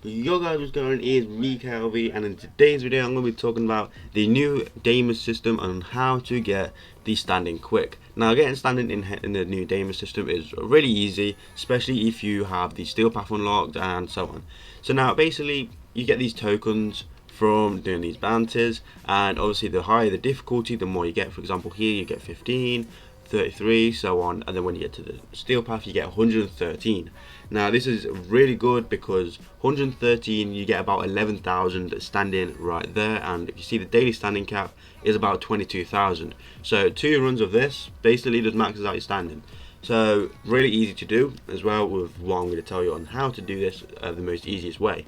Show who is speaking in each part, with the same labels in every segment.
Speaker 1: Yo guys, what's going on? It's me, KLV, and in today's video I'm going to be talking about the new deimos system and how to get the standing quick. Now, getting standing in the new deimos system is really easy, especially if you have the steel path unlocked and so on. So now, basically, you get these tokens from doing these bounties, and obviously the higher the difficulty, the more you get. For example, here you get 15, 33, so on, and then when you get to the steel path you get 113. Now this is really good because 113 you get about 11,000 standing right there, and if you see the daily standing cap is about 22,000. So 2 runs of this basically just maxes out your standing. So really easy to do as well, with what I'm going to tell you on how to do this the most easiest way.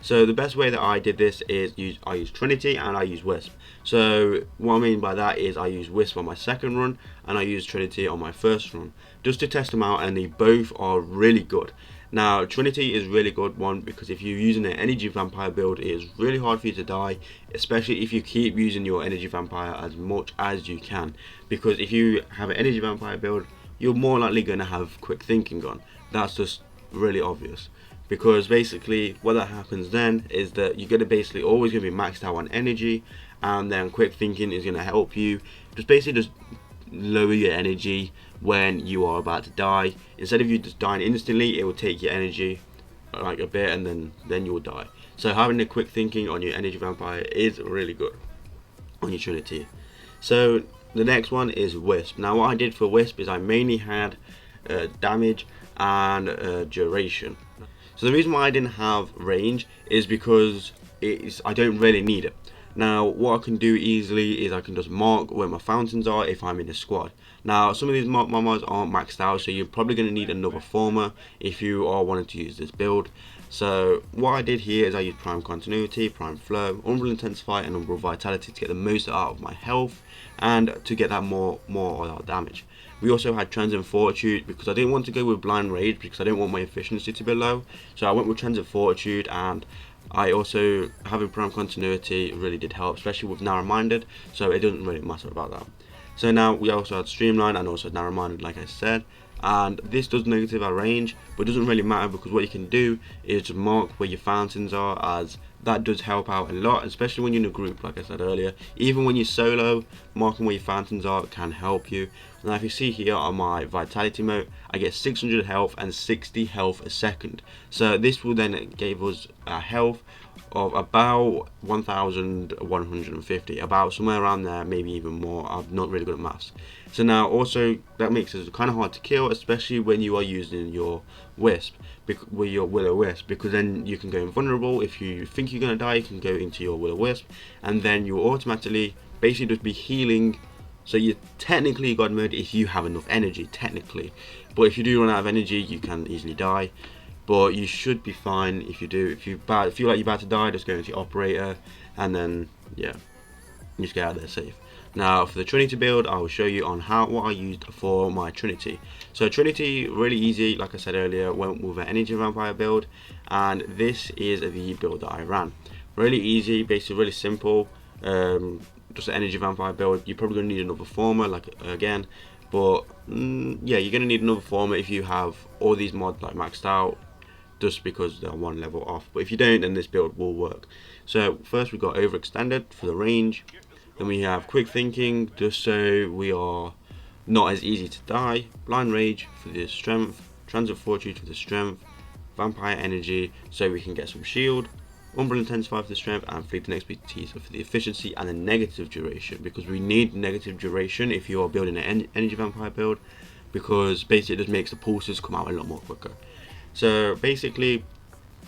Speaker 1: So the best way that I did this is I use Trinity and I use WISP. So what I mean by that is I use WISP on my second run and I use Trinity on my first run, just to test them out, and they both are really good. Now Trinity is really good one because if you're using an energy vampire build, it is really hard for you to die, especially if you keep using your energy vampire as much as you can, because if you have an energy vampire build you're more likely going to have quick thinking on. That's just really obvious, because basically what that happens then is that you're going to basically always going to be maxed out on energy, and then quick thinking is going to help you just lower your energy when you are about to die. Instead of you just dying instantly, it will take your energy like a bit, and then you'll die. So having the quick thinking on your energy vampire is really good on your Trinity. So the next one is WISP. Now what I did for WISP is I mainly had damage and duration. So the reason why I didn't have range is because I don't really need it. Now what I can do easily is I can just mark where my fountains are if I'm in a squad. Now some of these mods aren't maxed out, so you're probably going to need another former if you are wanting to use this build. So what I did here is I used Prime Continuity, Prime Flow, Umbral Intensify and Umbral Vitality to get the most out of my health and to get that more damage. We also had Transient Fortitude because I didn't want to go with Blind Rage because I didn't want my efficiency to be low. So I went with Transient Fortitude, and I also, having Prime Continuity really did help, especially with Narrow Minded, so it doesn't really matter about that. So now we also had Streamline and also Narrow Minded, like I said, and this does negative our range, but it doesn't really matter because what you can do is just mark where your fountains are, as that does help out a lot, especially when you're in a group, like I said earlier. Even when you're solo, marking where your fountains are can help you. Now if you see here on my vitality mode, I get 600 health and 60 health a second. So this will then give us a health of about 1,150, about somewhere around there, maybe even more. I'm not really good at maths. So now also that makes it kind of hard to kill, especially when you are using your WISP, with your Will-O-Wisp, because then you can go invulnerable. If you think you're going to die, you can go into your Will-O-Wisp, and then you automatically basically just be healing. So you're technically God mode if you have enough energy, technically, but if you do run out of energy you can easily die. But you should be fine if you do. If you feel like you're about to die, just go into your operator, and then yeah, you just get out there safe. Now for the Trinity build, I will show you on what I used for my Trinity. So Trinity, really easy, like I said earlier, went with an energy vampire build, and this is the build that I ran. Really easy, basically really simple, just an energy vampire build. You're probably going to need another former, like again, but yeah, you're going to need another former if you have all these mods like maxed out, just because they're one level off. But if you don't, then this build will work. So first we got overextended for the range. Then we have quick thinking, just so we are not as easy to die. Blind Rage for the strength. Transient Fortitude for the strength. Vampire Energy so we can get some shield. Umbral Intensify for the strength, and Fleet and Expertise for the efficiency and the negative duration, because we need negative duration if you are building an energy vampire build, because basically it just makes the pulses come out a lot more quicker. So basically,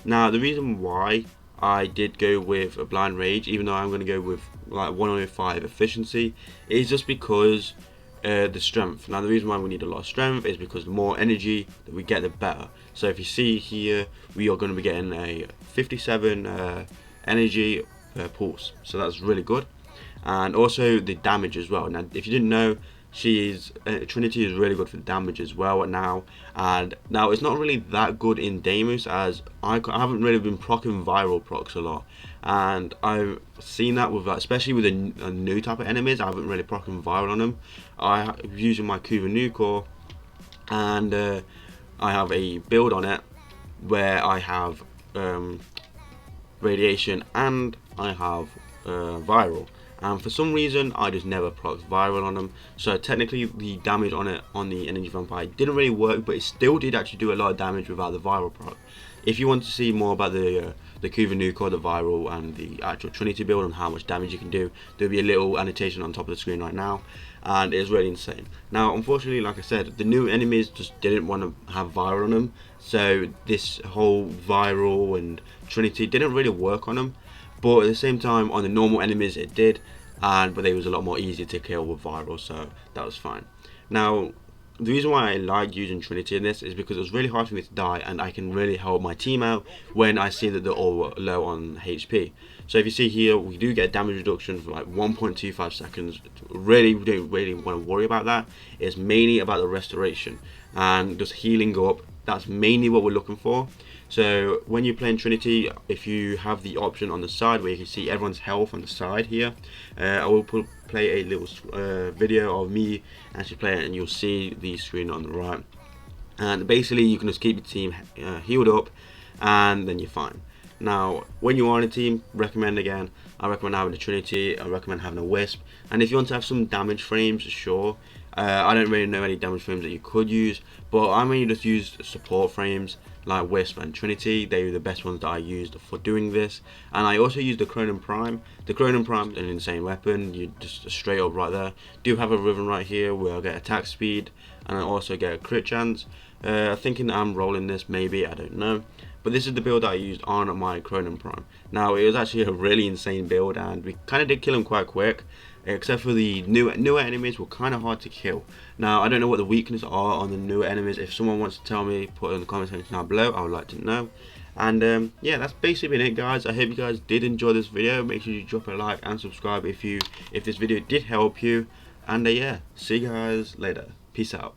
Speaker 1: now the reason why I did go with a Blind Rage, even though I'm going to go with like 105 efficiency, is just because the strength. Now the reason why we need a lot of strength is because the more energy that we get, the better. So if you see here, we are going to be getting a 57 energy per pulse, so that's really good. And also the damage as well. Now if you didn't know, Trinity is really good for damage as well now. And now it's not really that good in deimos, as I haven't really been proccing viral procs a lot, and I've seen that with especially with a new type of enemies. I haven't really proccing viral on them. I'm using my Kuva new core, and I have a build on it where I have radiation, and I have viral. And for some reason I just never procced viral on them, so technically the damage on it on the energy vampire didn't really work, but it still did actually do a lot of damage without the viral proc. If you want to see more about the Kuva nuke or the viral and the actual Trinity build and how much damage you can do, there'll be a little annotation on top of the screen right now, and it's really insane. Now unfortunately, like I said, the new enemies just didn't want to have viral on them, so this whole viral and Trinity didn't really work on them. But at the same time, on the normal enemies it did, but they was a lot more easier to kill with viral, so that was fine. Now the reason why I like using Trinity in this is because it was really hard for me to die, and I can really help my team out when I see that they're all low on HP. So if you see here, we do get damage reduction for like 1.25 seconds. Really, we don't really want to worry about that. It's mainly about the restoration and just healing up. That's mainly what we're looking for. So when you're playing Trinity, if you have the option on the side where you can see everyone's health on the side here, I will play a little video of me actually playing it, and you'll see the screen on the right. And basically you can just keep your team healed up, and then you're fine. Now when you are on a team, I recommend having a Trinity, I recommend having a WISP, and if you want to have some damage frames, sure. I don't really know any damage frames that you could use, but I mainly just use support frames like WISP and Trinity. They were the best ones that I used for doing this. And I also used the Chronon Prime. The Chronon Prime is an insane weapon. You just straight up right there. Do have a ribbon right here where I get attack speed, and I also get a crit chance. Thinking that I'm rolling this, maybe, I don't know. But this is the build that I used on my Chronon Prime. Now it was actually a really insane build, and we kind of did kill him quite quick. Except for the newer enemies were kind of hard to kill. Now I don't know what the weaknesses are on the newer enemies. If someone wants to tell me, put it in the comment section down below. I would like to know. And yeah, that's basically been it, guys. I hope you guys did enjoy this video. Make sure you drop a like and subscribe if this video did help you. And yeah, see you guys later. Peace out.